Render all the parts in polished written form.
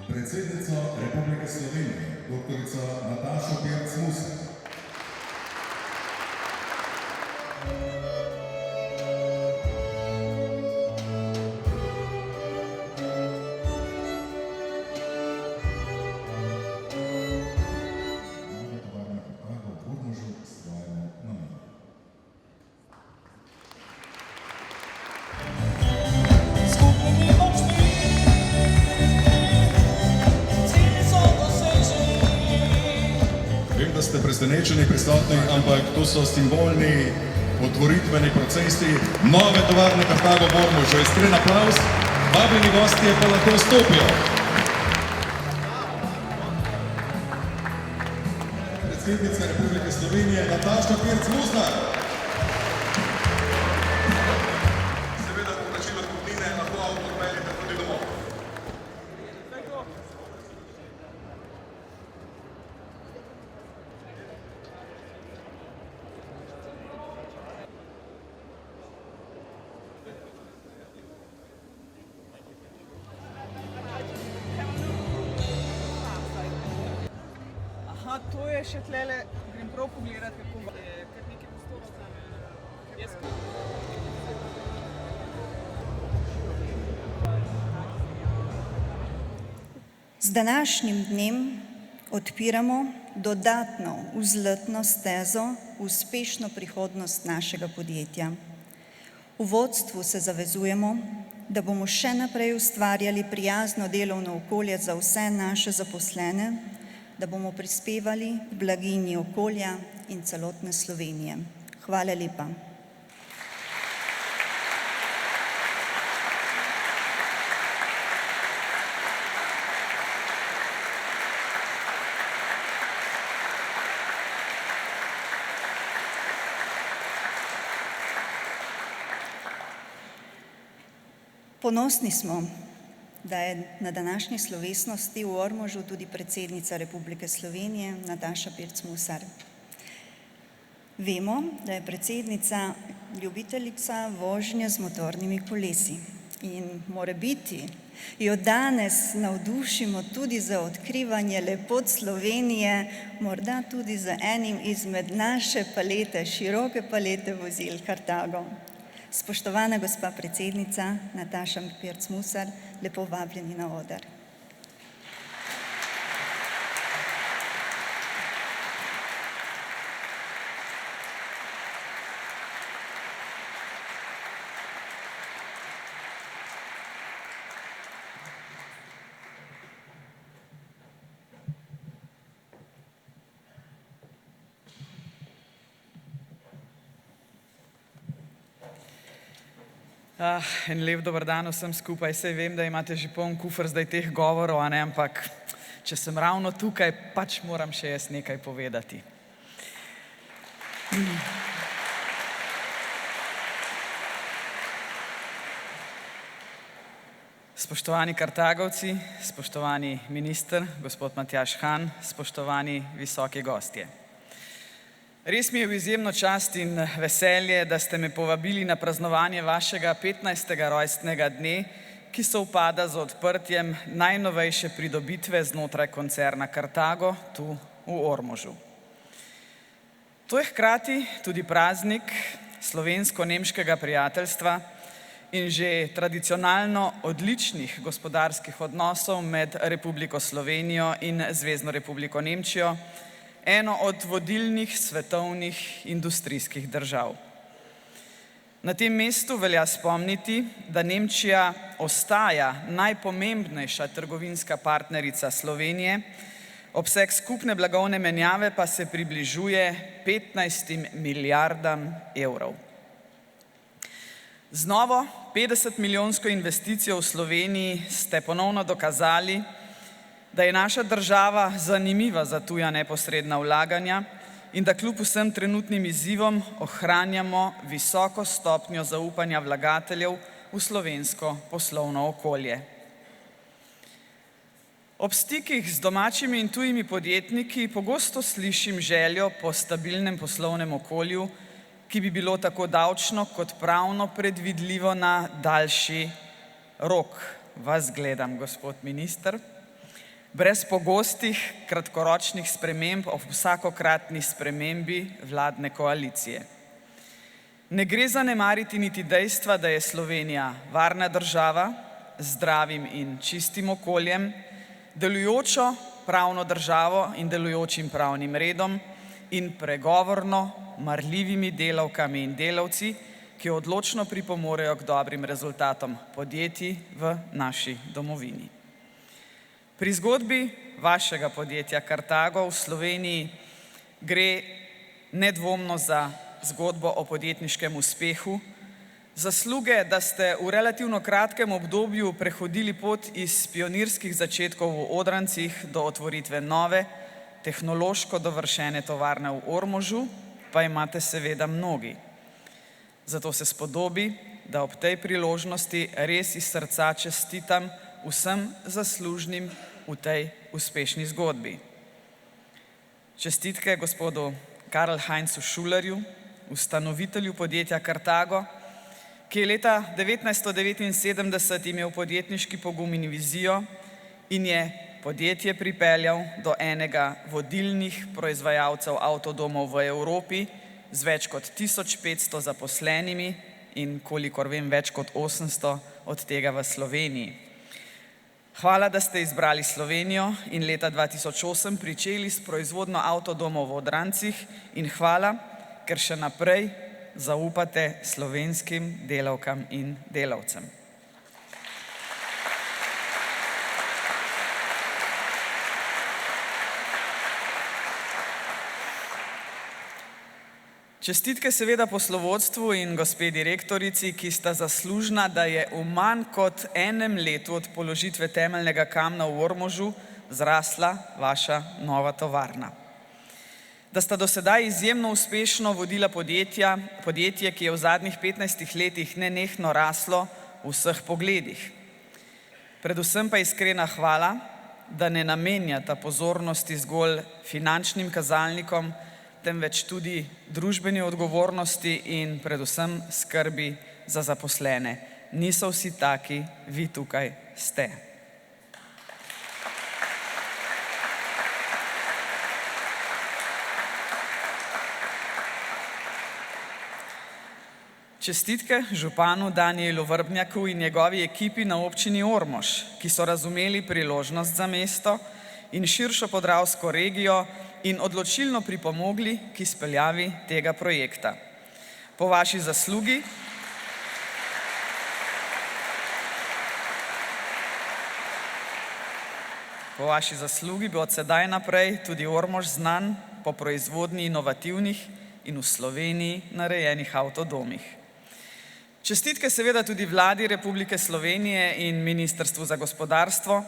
predsednico Republike Slovenije, doktorico Natašo Pirc Musar. Vem, da ste presenečeni prisotni, ampak to so simbolni otvoritveni procesi nove tovarne Kartago v Ormožu. Iskren aplavz, vabljeni gostje pa lahko vstopijo. Predsednica Republike Slovenije Nataša Pirc Musar. Seveda po plačilu kupnine lahko avto odpeljete tudi domov. Aha, to je še tlele, grem prav pogledat, kako je kar nekaj prostorov tam. Z današnjim dnem odpiramo dodatno vzletno stezo v uspešno prihodnost našega podjetja. V vodstvu se zavezujemo, da bomo še naprej ustvarjali prijazno delovno okolje za vse naše zaposlene, da bomo prispevali k blaginji okolja in celotne Slovenije. Hvala lepa. Ponosni smo, da je na današnji slovesnosti v Ormožu tudi predsednica Republike Slovenije Nataša Pirc Musar. Vemo, da je predsednica ljubiteljica vožnje z motornimi kolesi in morebiti jo danes navdušimo tudi za odkrivanje lepot Slovenije, morda tudi z enim izmed naše palete, široke palete vozil Kartago. Spoštovana gospa predsednica Nataša Pirc Musar, lepo vabljeni na oder. En lep dober dan vsem skupaj. Saj vem, da imate že poln kufer zdaj teh govorov, ampak če sem ravno tukaj, pač moram še jaz nekaj povedati. Spoštovani Kartagovci, spoštovani minister, gospod Matjaž Han, spoštovani visoki gostje. Res mi je v izjemno čast in veselje, da ste me povabili na praznovanje vašega 15. rojstnega dne, ki sovpada z odprtjem najnovejše pridobitve znotraj koncerna Kartago tu v Ormožu. To je hkrati tudi praznik slovensko-nemškega prijateljstva in že tradicionalno odličnih gospodarskih odnosov med Republiko Slovenijo in Zvezno Republiko Nemčijo, eno od vodilnih svetovnih industrijskih držav. Na tem mestu velja spomniti, da Nemčija ostaja najpomembnejša trgovinska partnerica Slovenije, obseg skupne blagovne menjave pa se približuje 15 milijardam evrov. Z novo 50-milijonsko investicijo v Sloveniji ste ponovno dokazali, da je naša država zanimiva za tuja neposredna vlaganja in da kljub vsem trenutnim izzivom ohranjamo visoko stopnjo zaupanja vlagateljev v slovensko poslovno okolje. Ob stikih z domačimi in tujimi podjetniki pogosto slišim željo po stabilnem poslovnem okolju, ki bi bilo tako davčno kot pravno predvidljivo na daljši rok. Vas gledam, gospod minister. brez pogostih kratkoročnih sprememb ob vsakokratni spremembi vladne koalicije. Ne gre zanemariti niti dejstva, da je Slovenija varna država z zdravim in čistim okoljem, delujočo pravno državo in delujočim pravnim redom in pregovorno marljivimi delavkami in delavci, ki odločno pripomorejo k dobrim rezultatom podjetij v naši domovini. Pri zgodbi vašega podjetja Kartago v Sloveniji gre nedvomno za zgodbo o podjetniškem uspehu, zasluge, da ste v relativno kratkem obdobju prehodili pot iz pionirskih začetkov v Odrancih do otvoritve nove, tehnološko dovršene tovarne v Ormožu, pa imate seveda mnogi. Zato se spodobi, da ob tej priložnosti res iz srca čestitam vsem zaslužnim v tej uspešni zgodbi. Čestitke gospodu Karl Heinzu Schullerju, ustanovitelju podjetja Kartago, ki je leta 1979 imel podjetniški pogum in vizijo in je podjetje pripeljal do enega vodilnih proizvajalcev avtodomov v Evropi z več kot 1500 zaposlenimi in, kolikor vem, več kot 800 od tega v Sloveniji. Hvala, da ste izbrali Slovenijo in leta 2008 pričeli s proizvodnjo avtodomov v Odrancih in hvala, ker še naprej zaupate slovenskim delavkam in delavcem. Čestitke seveda poslovodstvu in gospe direktorici, ki sta zaslužna, da je v manj kot enem letu od položitve temeljnega kamna v Ormožu zrasla vaša nova tovarna. Da sta do sedaj izjemno uspešno vodila podjetje, ki je v zadnjih 15 letih nenehno raslo v vseh pogledih. Predvsem pa iskrena hvala, da ne namenjata pozornosti zgolj finančnim kazalnikom, temveč tudi družbeni odgovornosti in predvsem skrbi za zaposlene. Niso vsi taki, vi tukaj ste. Čestitke županu Danijelu Vrbnjaku in njegovi ekipi na občini Ormož, ki so razumeli priložnost za mesto in širšo podravsko regijo in odločilno pripomogli k izpeljavi tega projekta. Po vaši zaslugi bo od sedaj naprej tudi Ormož znan po proizvodnji inovativnih in v Sloveniji narejenih avtodomih. Čestitke seveda tudi Vladi Republike Slovenije in Ministrstvu za gospodarstvo,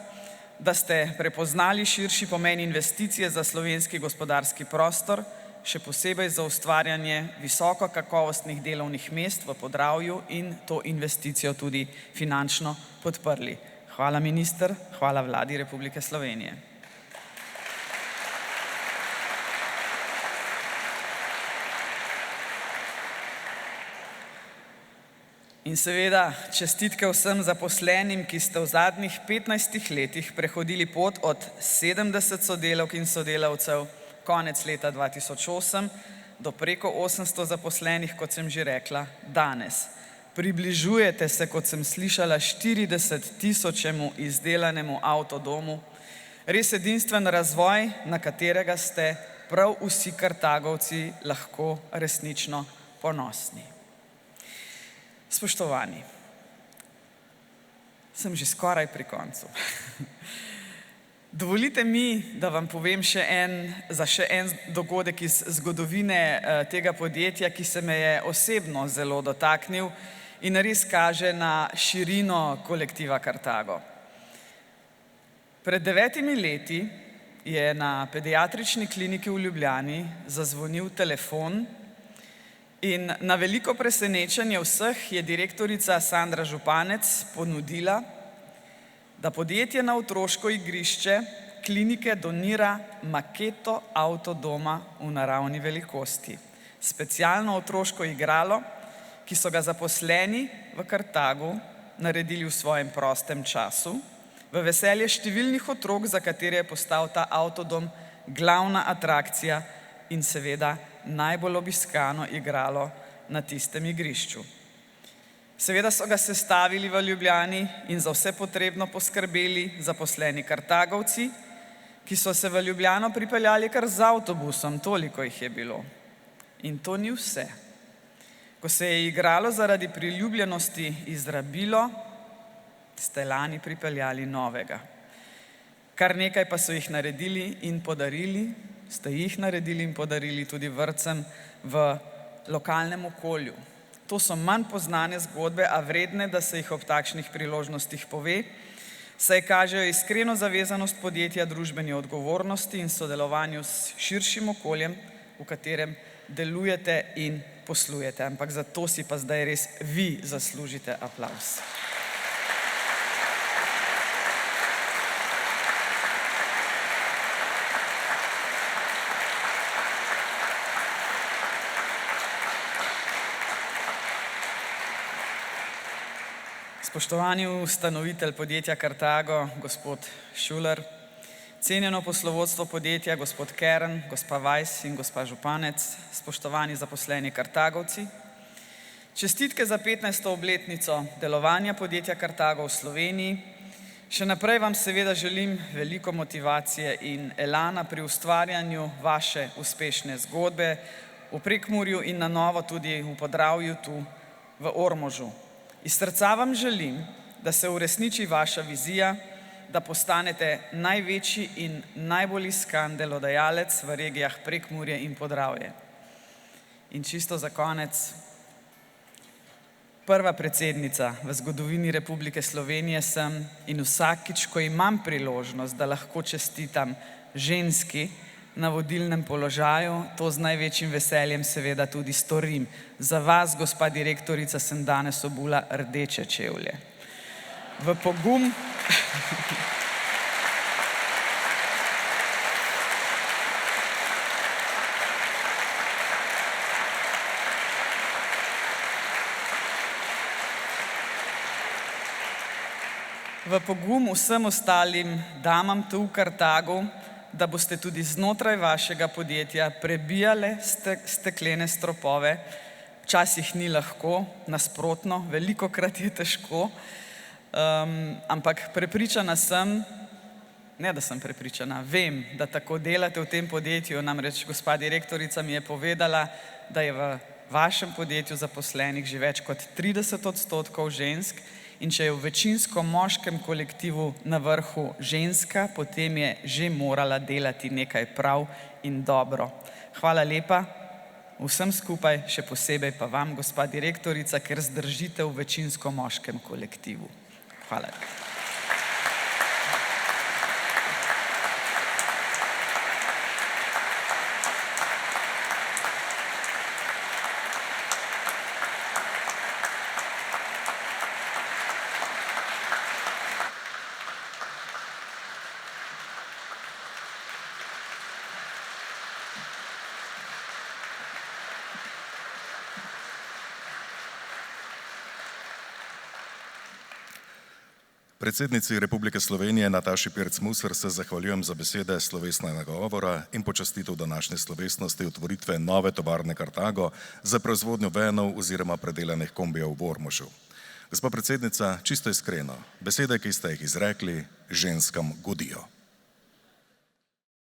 da ste prepoznali širši pomen investicije za slovenski gospodarski prostor, še posebej za ustvarjanje visoko kakovostnih delovnih mest v Podravju in to investicijo tudi finančno podprli. Hvala, minister, hvala Vladi Republike Slovenije. In seveda čestitke vsem zaposlenim, ki ste v zadnjih 15 letih prehodili pot od 70 sodelavk in sodelavcev konec leta 2008 do preko 800 zaposlenih, kot sem že rekla, danes. Približujete se, kot sem slišala, 40.000 izdelanemu avtodomu. Res edinstven razvoj, na katerega ste prav vsi Kartagovci lahko resnično ponosni. Spoštovani, sem že skoraj pri koncu. Dovolite mi, da vam povem še en dogodek iz zgodovine tega podjetja, ki se me je osebno zelo dotaknil in res kaže na širino kolektiva Kartago. Pred 9 leti je na pediatrični kliniki v Ljubljani zazvonil telefon in na veliko presenečenje vseh je direktorica Sandra Županec ponudila, da podjetje na otroško igrišče klinike donira maketo avtodoma v naravni velikosti. Specialno otroško igralo, ki so ga zaposleni v Kartagu naredili v svojem prostem času, v veselje številnih otrok, za katere je postal ta avtodom glavna atrakcija in seveda najbolj obiskano igralo na tistem igrišču. Seveda so ga sestavili v Ljubljani in za vse potrebno poskrbeli zaposleni Kartagovci, ki so se v Ljubljano pripeljali kar z avtobusom, toliko jih je bilo. In to ni vse. Ko se je igralo zaradi priljubljenosti izrabilo, ste lani pripeljali novega. Kar nekaj pa so jih naredili in podarili, ste jih naredili in podarili tudi vrtcem v lokalnem okolju. To so manj poznane zgodbe, a vredne, da se jih ob takšnih priložnostih pove, saj kažejo iskreno zavezanost podjetja družbeni odgovornosti in sodelovanju s širšim okoljem, v katerem delujete in poslujete. Ampak za to si pa zdaj res vi zaslužite aplavz. Spoštovani ustanovitelj podjetja Kartago, gospod Šuler, cenjeno poslovodstvo podjetja, gospod Kern, gospa Weiss in gospa Županec, spoštovani zaposleni Kartagovci, čestitke za 15. obletnico delovanja podjetja Kartago v Sloveniji. Še naprej vam seveda želim veliko motivacije in elana pri ustvarjanju vaše uspešne zgodbe v Prekmurju in na novo tudi v Podravju, tu v Ormožu. Iz srca vam želim, da se uresniči vaša vizija, da postanete največji in najbolj iskan delodajalec v regijah Prekmurje in Podravje. In čisto za konec, prva predsednica v zgodovini Republike Slovenije sem in vsakič, ko imam priložnost, da lahko čestitam ženski na vodilnem položaju, to z največjim veseljem seveda tudi storim. Za vas, gospa direktorica, sem danes obula rdeče čevlje. V pogum vsem ostalim damam tu v Kartagu, da boste tudi znotraj vašega podjetja prebijale steklene stropove. Včasih ni lahko, nasprotno, velikokrat je težko, ampak prepričana sem, ne da sem prepričana, vem, da tako delate v tem podjetju, namreč gospa direktorica mi je povedala, da je v vašem podjetju zaposlenih že več kot 30% žensk, in če je v večinsko moškem kolektivu na vrhu ženska, potem je že morala delati nekaj prav in dobro. Hvala lepa vsem skupaj, še posebej pa vam, gospa direktorica, ker zdržite v večinsko moškem kolektivu. Hvala. Predsednici Republike Slovenije Nataši Pirc Musar se zahvaljujem za besede slovesnega govora in počastitev današnje slovesnosti otvoritve nove tovarne Kartago za proizvodnjo venov oziroma predelanih kombijev v Ormožu. Gospa predsednica, čisto iskreno, besede, ki ste jih izrekli, ženskam godijo.